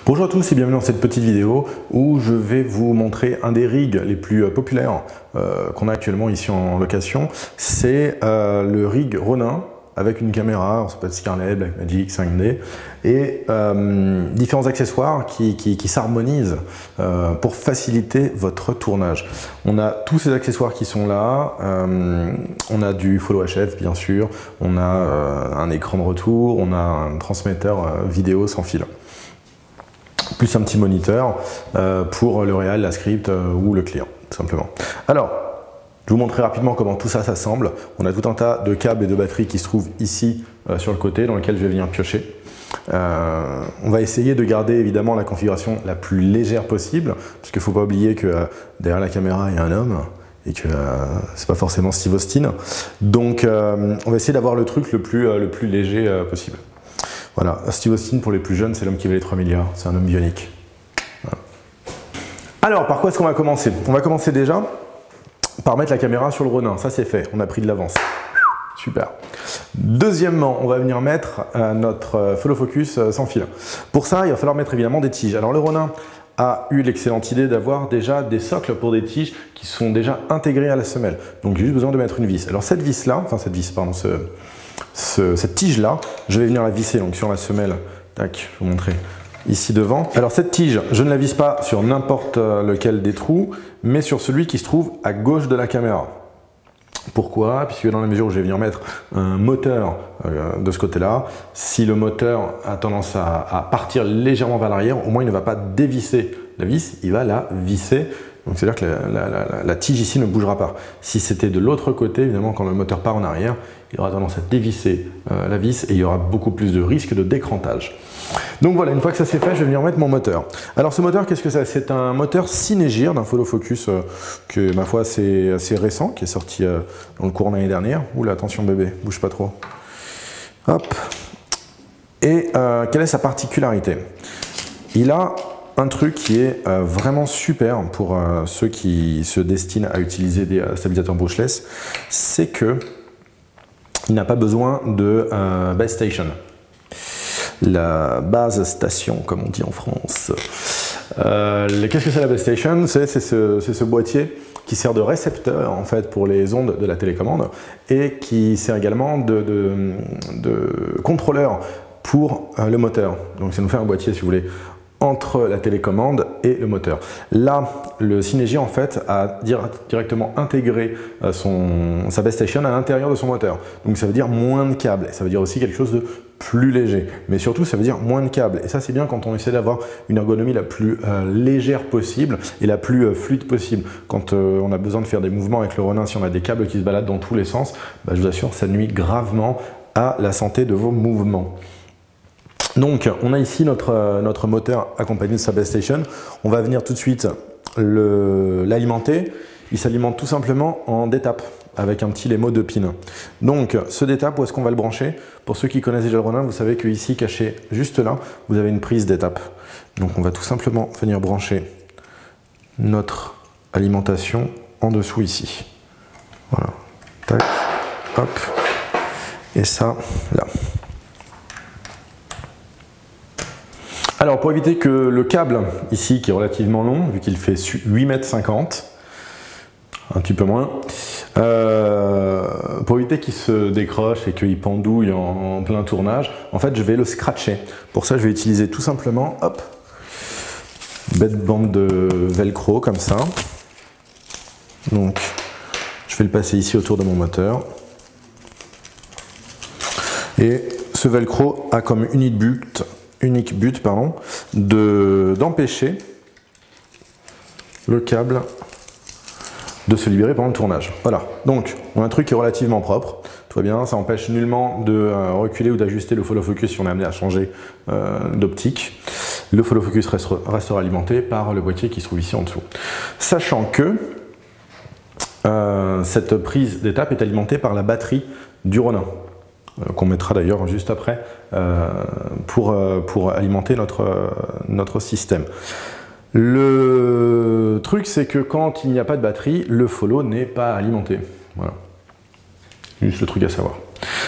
Bonjour à tous et bienvenue dans cette petite vidéo où je vais vous montrer un des rigs les plus populaires qu'on a actuellement ici en location. C'est le rig Ronin avec une caméra, ça peut être Scarlett, Blackmagic, 5D et différents accessoires qui s'harmonisent pour faciliter votre tournage. On a tous ces accessoires qui sont là, on a du Follow HF bien sûr, on a un écran de retour, on a un transmetteur vidéo sans fil. Plus un petit moniteur pour le réal, la script ou le client, tout simplement. Alors, je vous montrerai rapidement comment tout ça s'assemble. On a tout un tas de câbles et de batteries qui se trouvent ici sur le côté, dans lequel je vais venir piocher. On va essayer de garder évidemment la configuration la plus légère possible, parce qu'il ne faut pas oublier que derrière la caméra, il y a un homme et que c'est pas forcément Steve Austin. Donc, on va essayer d'avoir le truc le plus léger possible. Voilà, Steve Austin pour les plus jeunes, c'est l'homme qui valait 3 milliards, c'est un homme bionique. Voilà. Alors, par quoi est-ce qu'on va commencer? On va commencer déjà par mettre la caméra sur le Ronin, ça c'est fait, on a pris de l'avance. Super. Deuxièmement, on va venir mettre notre follow focus sans fil. Pour ça, il va falloir mettre évidemment des tiges. Alors le Ronin a eu l'excellente idée d'avoir déjà des socles pour des tiges qui sont déjà intégrés à la semelle. Donc j'ai juste besoin de mettre une vis. Alors cette vis-là, enfin cette vis, pardon, cette tige-là, je vais venir la visser donc sur la semelle. Tac, je vais vous montrer ici devant. Alors cette tige, je ne la visse pas sur n'importe lequel des trous, mais sur celui qui se trouve à gauche de la caméra. Pourquoi? Puisque dans la mesure où je vais venir mettre un moteur de ce côté-là, si le moteur a tendance à partir légèrement vers l'arrière, au moins il ne va pas dévisser la vis, il va la visser. Donc c'est-à-dire que la tige ici ne bougera pas. Si c'était de l'autre côté, évidemment quand le moteur part en arrière, il aura tendance à dévisser la vis et il y aura beaucoup plus de risque de décrantage. Donc voilà, une fois que ça c'est fait, je vais venir mettre mon moteur. Alors ce moteur, qu'est-ce que c'est? C'est un moteur Cynégir d'un Follow Focus que ma foi c'est assez récent, qui est sorti dans le courant de l'année dernière. Oula, attention bébé, bouge pas trop. Hop. Et quelle est sa particularité? Il a un truc qui est vraiment super pour ceux qui se destinent à utiliser des stabilisateurs brushless, c'est que il n'a pas besoin de base station. La base station, comme on dit en France. Qu'est-ce que c'est la base station? C'est ce boîtier qui sert de récepteur en fait pour les ondes de la télécommande et qui sert également de contrôleur pour le moteur. Donc ça nous fait un boîtier, si vous voulez, entre la télécommande et le moteur. Là, le Cynégir en fait a directement intégré sa base station à l'intérieur de son moteur. Donc ça veut dire moins de câbles. Et ça veut dire aussi quelque chose de plus léger. Mais surtout, ça veut dire moins de câbles. Et ça, c'est bien quand on essaie d'avoir une ergonomie la plus légère possible et la plus fluide possible. Quand on a besoin de faire des mouvements avec le Ronin, si on a des câbles qui se baladent dans tous les sens, bah, je vous assure, ça nuit gravement à la santé de vos mouvements. Donc, on a ici notre moteur accompagné de sa base station. On va venir tout de suite l'alimenter. Il s'alimente tout simplement en D-tap avec un petit Lemo de pin. Donc, ce D-tap, où est-ce qu'on va le brancher? Pour ceux qui connaissent déjà le Ronin, vous savez qu'ici, caché juste là, vous avez une prise D-tap. Donc, on va tout simplement venir brancher notre alimentation en dessous ici. Voilà. Tac, hop. Et ça, là. Alors pour éviter que le câble ici qui est relativement long, vu qu'il fait 8,50 m, un petit peu moins, pour éviter qu'il se décroche et qu'il pendouille en plein tournage, en fait je vais le scratcher. Pour ça je vais utiliser tout simplement, hop, une bête bande de velcro comme ça. Donc je vais le passer ici autour de mon moteur. Et ce velcro a comme unique but d'empêcher le câble de se libérer pendant le tournage. Voilà, donc on a un truc qui est relativement propre, tout va bien, ça empêche nullement de reculer ou d'ajuster le follow focus si on est amené à changer d'optique. Le follow focus restera alimenté par le boîtier qui se trouve ici en dessous. Sachant que cette prise d'étape est alimentée par la batterie du Ronin, qu'on mettra d'ailleurs juste après pour alimenter notre système. Le truc, c'est que quand il n'y a pas de batterie, le follow n'est pas alimenté. Voilà. Juste le truc à savoir.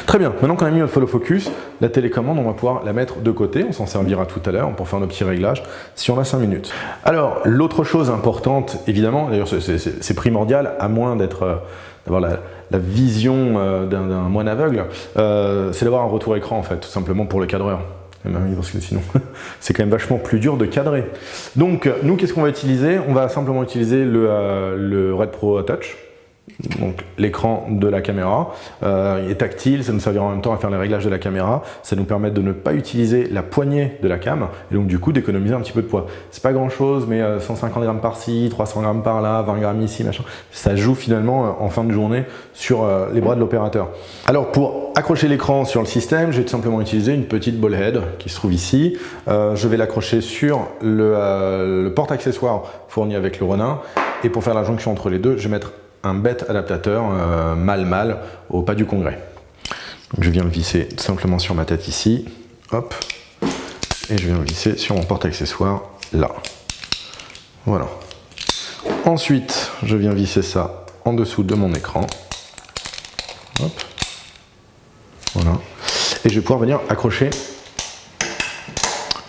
Très bien, maintenant qu'on a mis notre follow focus, la télécommande, on va pouvoir la mettre de côté, on s'en servira tout à l'heure pour faire nos petits réglages si on a 5 minutes. Alors, l'autre chose importante, évidemment, d'ailleurs c'est primordial, à moins d'avoir la vision d'un moine aveugle, c'est d'avoir un retour écran en fait, tout simplement pour le cadreur. Parce que sinon, c'est quand même vachement plus dur de cadrer. Donc, nous, qu'est-ce qu'on va utiliser? On va simplement utiliser le Red Pro Touch, donc l'écran de la caméra. Il est tactile, ça nous servira en même temps à faire les réglages de la caméra. Ça nous permet de ne pas utiliser la poignée de la cam, et donc du coup d'économiser un petit peu de poids. C'est pas grand chose, mais 150 grammes par-ci, 300 grammes par-là, 20 grammes ici, machin. Ça joue finalement en fin de journée sur les bras de l'opérateur. Alors pour accrocher l'écran sur le système, je vais tout simplement utiliser une petite ball head qui se trouve ici. Je vais l'accrocher sur le porte-accessoire fourni avec le Ronin, et pour faire la jonction entre les deux, je vais mettre un bête adaptateur mâle-mâle au pas du congrès. Donc je viens le visser tout simplement sur ma tête ici, hop, et je viens le visser sur mon porte-accessoire là. Voilà. Ensuite, je viens visser ça en dessous de mon écran. Hop. Voilà. Et je vais pouvoir venir accrocher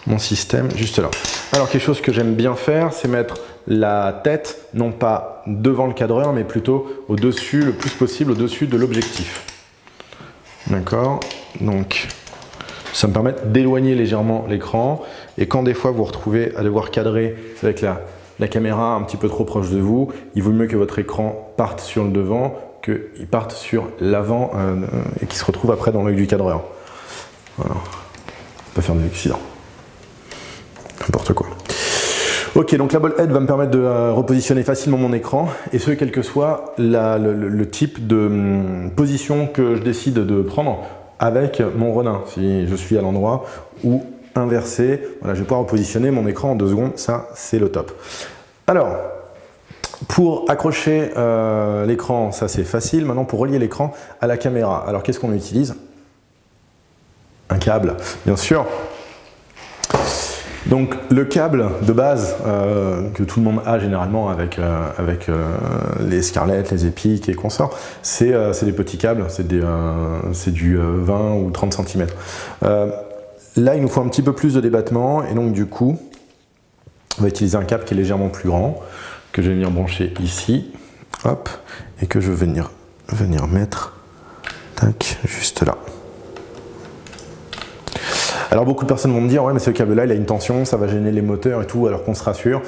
mon système juste là. Alors quelque chose que j'aime bien faire, c'est mettre la tête, non pas devant le cadreur, mais plutôt au-dessus, le plus possible au-dessus de l'objectif. D'accord? Donc, ça me permet d'éloigner légèrement l'écran. Et quand des fois vous vous retrouvez à devoir cadrer avec la caméra un petit peu trop proche de vous, il vaut mieux que votre écran parte sur le devant, qu'il parte sur l'avant et qu'il se retrouve après dans l'œil du cadreur. Voilà. On peut faire des accidents. N'importe quoi. Ok, donc la ball head va me permettre de repositionner facilement mon écran, et ce, quel que soit le type de position que je décide de prendre avec mon Ronin. Si je suis à l'endroit ou inversé, voilà, je vais pouvoir repositionner mon écran en 2 secondes, ça c'est le top. Alors, pour accrocher l'écran, ça c'est facile. Maintenant, pour relier l'écran à la caméra, alors qu'est-ce qu'on utilise? Un câble, bien sûr. Donc le câble de base que tout le monde a généralement avec les Scarlett, les Epic et consorts, c'est des petits câbles, c'est du 20 ou 30 cm. Là, il nous faut un petit peu plus de débattement, et donc du coup, on va utiliser un câble qui est légèrement plus grand, que je vais venir brancher ici, hop, et que je vais venir mettre, tac, juste là. Alors beaucoup de personnes vont me dire, ouais, mais ce câble là il a une tension, ça va gêner les moteurs et tout, alors qu'on se rassure,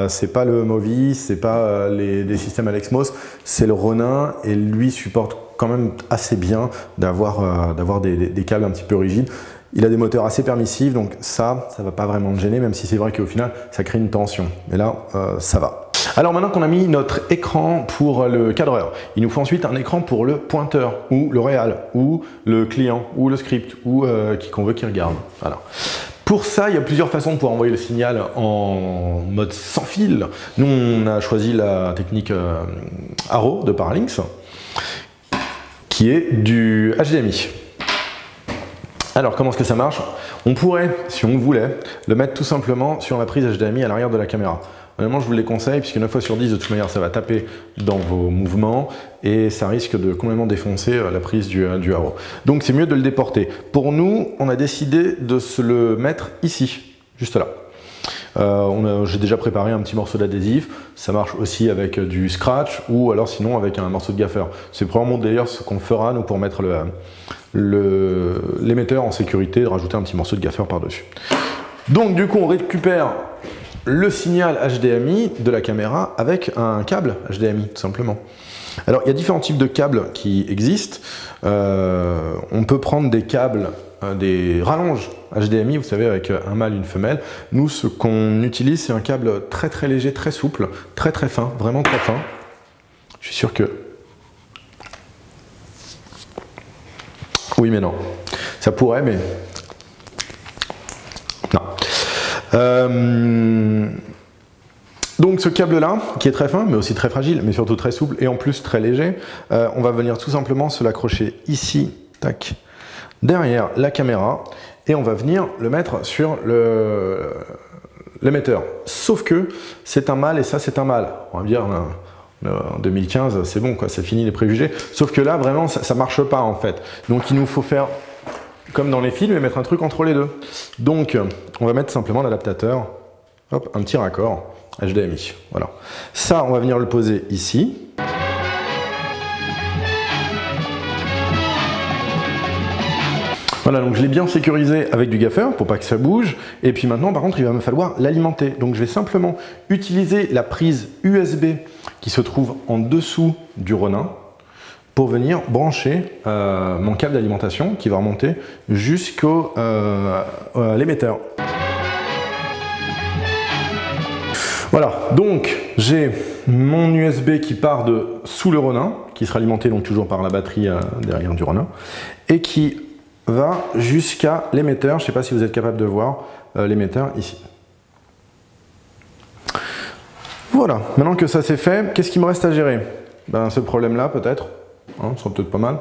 c'est pas le Movi, c'est pas des systèmes Alexmos, c'est le Ronin, et lui supporte quand même assez bien d'avoir des câbles un petit peu rigides. Il a des moteurs assez permissifs, donc ça va pas vraiment me gêner, même si c'est vrai qu'au final ça crée une tension, mais là ça va. Alors maintenant qu'on a mis notre écran pour le cadreur, il nous faut ensuite un écran pour le pointeur, ou le réal, ou le client, ou le script, ou qui qu'on veut qu'il regarde. Voilà. Pour ça, il y a plusieurs façons de pouvoir envoyer le signal en mode sans fil. Nous, on a choisi la technique Arrow de Paralinx, qui est du HDMI. Alors, comment est-ce que ça marche? On pourrait, si on voulait, le mettre tout simplement sur la prise HDMI à l'arrière de la caméra. Honnêtement, je vous les conseille, puisque 9 fois sur 10, de toute manière, ça va taper dans vos mouvements et ça risque de complètement défoncer la prise du Arrow. Donc, c'est mieux de le déporter. Pour nous, on a décidé de se le mettre ici, juste là. J'ai déjà préparé un petit morceau d'adhésif. Ça marche aussi avec du scratch ou alors sinon avec un morceau de gaffeur. C'est probablement d'ailleurs ce qu'on fera, nous, pour mettre l'émetteur en sécurité, de rajouter un petit morceau de gaffeur par-dessus. Donc, du coup, on récupère le signal HDMI de la caméra avec un câble HDMI, tout simplement. Alors, il y a différents types de câbles qui existent. On peut prendre des câbles, des rallonges HDMI, vous savez, avec un mâle et une femelle. Nous, ce qu'on utilise, c'est un câble très très léger, très souple, très très fin, vraiment très fin. Je suis sûr que... Oui, mais non. Ça pourrait, mais... Non. Donc ce câble là, qui est très fin, mais aussi très fragile, mais surtout très souple, et en plus très léger, on va venir tout simplement se l'accrocher ici, tac, derrière la caméra, et on va venir le mettre sur l'émetteur. Sauf que c'est un mâle et ça c'est un mâle. On va me dire, En 2015, c'est bon, quoi, c'est fini les préjugés. Sauf que là, vraiment, ça marche pas en fait. Donc il nous faut faire comme dans les films et mettre un truc entre les deux. Donc on va mettre simplement l'adaptateur, hop, un petit raccord HDMI. Voilà. Ça, on va venir le poser ici. Voilà, donc je l'ai bien sécurisé avec du gaffeur pour pas que ça bouge. Et puis maintenant, par contre, il va me falloir l'alimenter. Donc je vais simplement utiliser la prise USB qui se trouve en dessous du Ronin pour venir brancher mon câble d'alimentation qui va remonter jusqu'au l'émetteur. Voilà, donc j'ai mon USB qui part de sous le Ronin, qui sera alimenté donc toujours par la batterie derrière du Ronin, et qui va jusqu'à l'émetteur. Je ne sais pas si vous êtes capable de voir l'émetteur ici. Voilà, maintenant que ça c'est fait, qu'est-ce qu'il me reste à gérer? Ben, ce problème-là peut-être, hein, ce sera peut-être pas mal.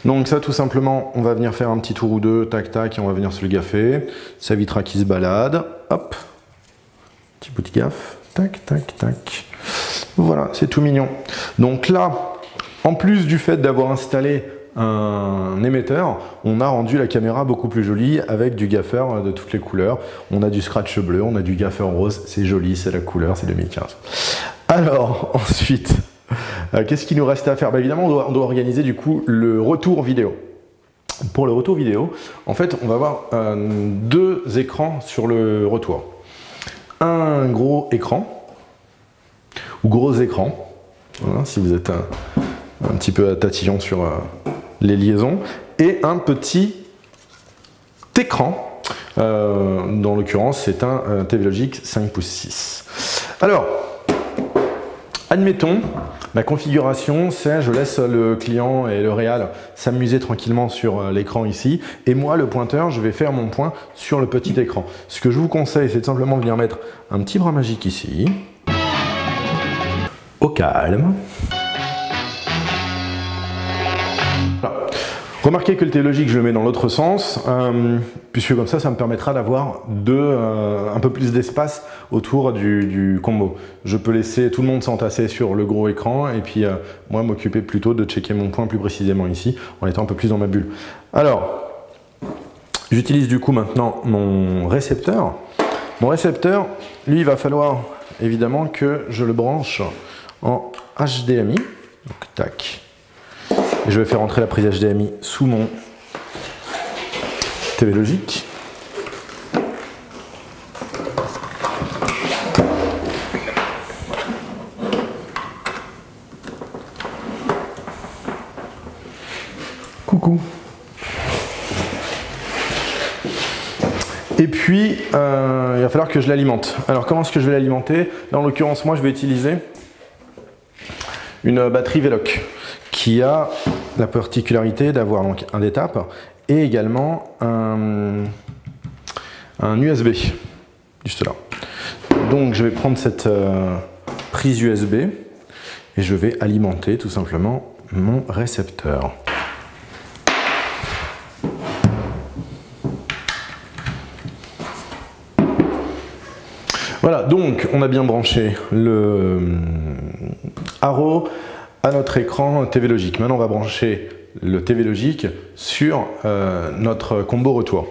Donc ça tout simplement, on va venir faire un petit tour ou deux, tac tac, et on va venir se le gaffer. Sa vitra qui se balade, hop, petit bout de gaffe, tac tac tac. Voilà, c'est tout mignon. Donc là, en plus du fait d'avoir installé un émetteur, on a rendu la caméra beaucoup plus jolie avec du gaffeur de toutes les couleurs. On a du scratch bleu, on a du gaffeur rose, c'est joli, c'est la couleur, c'est 2015. Alors, ensuite, qu'est-ce qu'il nous reste à faire? Bah, évidemment, on doit organiser du coup le retour vidéo. Pour le retour vidéo, en fait, on va avoir deux écrans sur le retour. Un gros écran, ou gros écran, voilà, si vous êtes un petit peu à tatillon sur les liaisons, et un petit écran, dans l'occurrence c'est un TV Logic 5 pouces 6. Alors, admettons, ma configuration c'est je laisse le client et le réal s'amuser tranquillement sur l'écran ici, et moi le pointeur je vais faire mon point sur le petit écran. Ce que je vous conseille c'est de simplement venir mettre un petit bras magique ici, au calme. Remarquez que le TV Logic, je le mets dans l'autre sens, puisque comme ça, ça me permettra d'avoir un peu plus d'espace autour du combo. Je peux laisser tout le monde s'entasser sur le gros écran et puis moi m'occuper plutôt de checker mon point plus précisément ici, en étant un peu plus dans ma bulle. Alors, j'utilise du coup maintenant mon récepteur. Mon récepteur, lui, il va falloir évidemment que je le branche en HDMI. Donc, tac. Et je vais faire entrer la prise HDMI sous mon TV Logic. Coucou. Et puis, il va falloir que je l'alimente. Alors, comment est-ce que je vais l'alimenter? Là, en l'occurrence, moi, je vais utiliser une batterie Veloc qui a la particularité d'avoir donc un d'étape et également un USB, juste là. Donc je vais prendre cette prise USB et je vais alimenter tout simplement mon récepteur. Voilà, donc on a bien branché le Haro à notre écran TV Logic. Maintenant, on va brancher le TV Logic sur notre combo retour.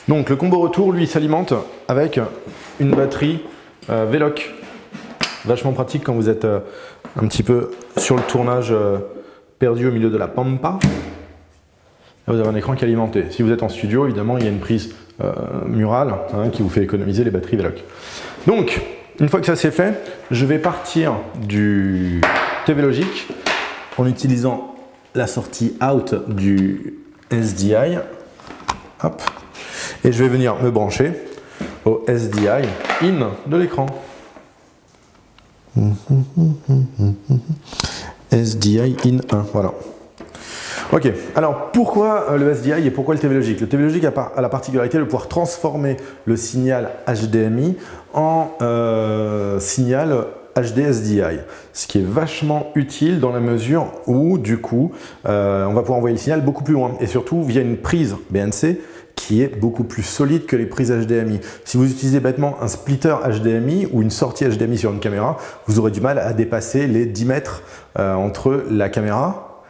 Donc, le combo retour, lui, s'alimente avec une batterie Veloc. Vachement pratique quand vous êtes un petit peu sur le tournage perdu au milieu de la pampa. Là, vous avez un écran qui est alimenté. Si vous êtes en studio, évidemment, il y a une prise murale qui vous fait économiser les batteries Veloc. Donc, une fois que ça c'est fait, je vais partir du TV Logic en utilisant la sortie out du SDI. Hop. Et je vais venir me brancher au SDI in de l'écran. SDI in 1, voilà. Ok, alors pourquoi le SDI et pourquoi le TV Logic? Le TV Logic a la particularité de pouvoir transformer le signal HDMI en signal HD SDI, ce qui est vachement utile dans la mesure où du coup on va pouvoir envoyer le signal beaucoup plus loin et surtout via une prise BNC qui est beaucoup plus solide que les prises HDMI. Si vous utilisez bêtement un splitter HDMI ou une sortie HDMI sur une caméra, vous aurez du mal à dépasser les 10 mètres entre la caméra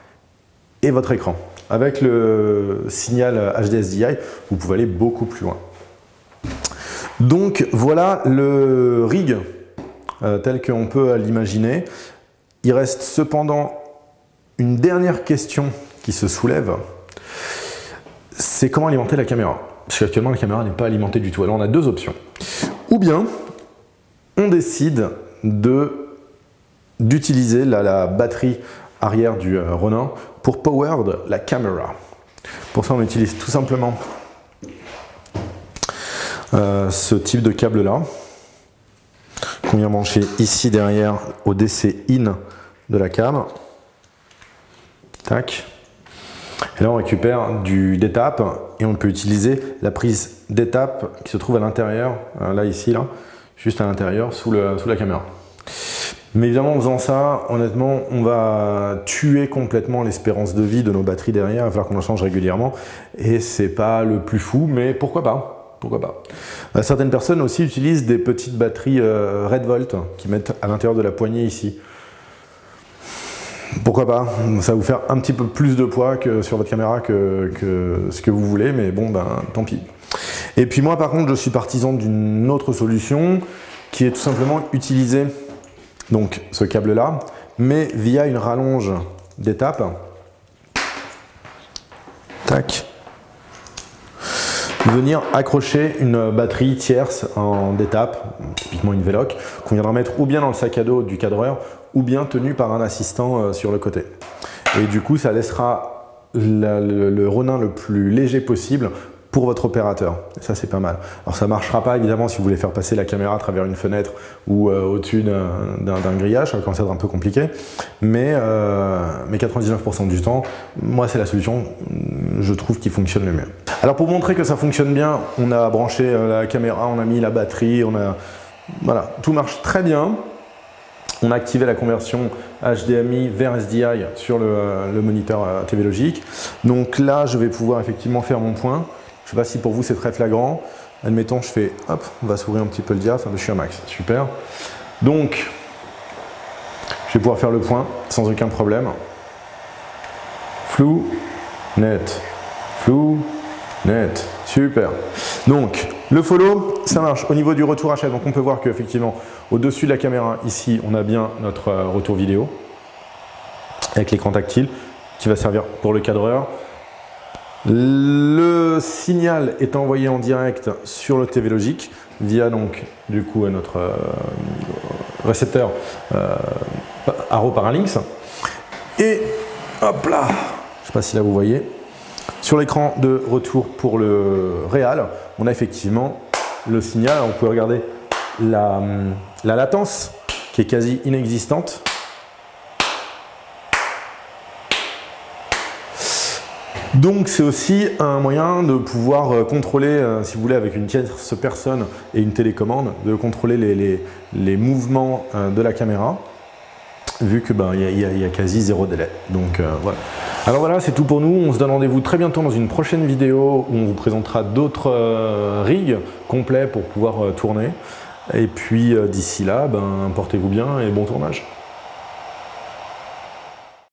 et votre écran. Avec le signal HDSDI, vous pouvez aller beaucoup plus loin. Donc voilà le rig tel qu'on peut l'imaginer. Il reste cependant une dernière question qui se soulève, c'est comment alimenter la caméra. Parce qu'actuellement la caméra n'est pas alimentée du tout. Alors on a deux options. Ou bien on décide d'utiliser la batterie arrière du Ronin pour power la caméra. Pour ça on utilise tout simplement ce type de câble là qu'on vient brancher ici derrière au DC in de la cam. Tac. Et là on récupère du d'étape et on peut utiliser la prise d'étape qui se trouve à l'intérieur, là ici, là, juste à l'intérieur sous la caméra. Mais évidemment en faisant ça, honnêtement, on va tuer complètement l'espérance de vie de nos batteries derrière, il va falloir qu'on en change régulièrement et c'est pas le plus fou, mais pourquoi pas? Pourquoi pas? Certaines personnes aussi utilisent des petites batteries Red Volt qui mettent à l'intérieur de la poignée ici. Pourquoi pas? Ça va vous faire un petit peu plus de poids que sur votre caméra que ce que vous voulez, mais bon, ben tant pis. Et puis moi par contre, je suis partisan d'une autre solution qui est tout simplement utiliser donc ce câble là, mais via une rallonge d'étape. Tac. Venir accrocher une batterie tierce en d'étape, typiquement une Veloc, qu'on viendra mettre ou bien dans le sac à dos du cadreur, ou bien tenu par un assistant sur le côté. Et du coup, ça laissera le Ronin le plus léger possible pour votre opérateur. Et ça, c'est pas mal. Alors, ça ne marchera pas, évidemment, si vous voulez faire passer la caméra à travers une fenêtre ou au-dessus d'un grillage, ça va commencer à être un peu compliqué. Mais 99% du temps, moi, c'est la solution, je trouve, qui fonctionne le mieux. Alors, pour montrer que ça fonctionne bien, on a branché la caméra, on a mis la batterie, voilà, tout marche très bien. On a activé la conversion HDMI vers SDI sur le moniteur TV Logic. Donc là, je vais pouvoir effectivement faire mon point. Je ne sais pas si pour vous c'est très flagrant. Admettons, je fais, hop, on va s'ouvrir un petit peu le diaph, je suis à max, super. Donc, je vais pouvoir faire le point sans aucun problème. Flou, net, flou, net, super. Donc, le follow, ça marche au niveau du retour HF. Donc, on peut voir qu'effectivement, au-dessus de la caméra, ici, on a bien notre retour vidéo avec l'écran tactile qui va servir pour le cadreur. Le signal est envoyé en direct sur le TV Logic via donc du coup notre récepteur Arrow Paralinx. Et hop là, je ne sais pas si là vous voyez, sur l'écran de retour pour le réal, on a effectivement le signal. Alors, vous pouvez regarder la latence qui est quasi inexistante. Donc c'est aussi un moyen de pouvoir contrôler, si vous voulez, avec une tierce personne et une télécommande, de contrôler les mouvements de la caméra, vu que y a quasi zéro délai. Donc voilà. Alors voilà, c'est tout pour nous. On se donne rendez-vous très bientôt dans une prochaine vidéo où on vous présentera d'autres rigs complets pour pouvoir tourner. Et puis d'ici là, portez-vous bien et bon tournage.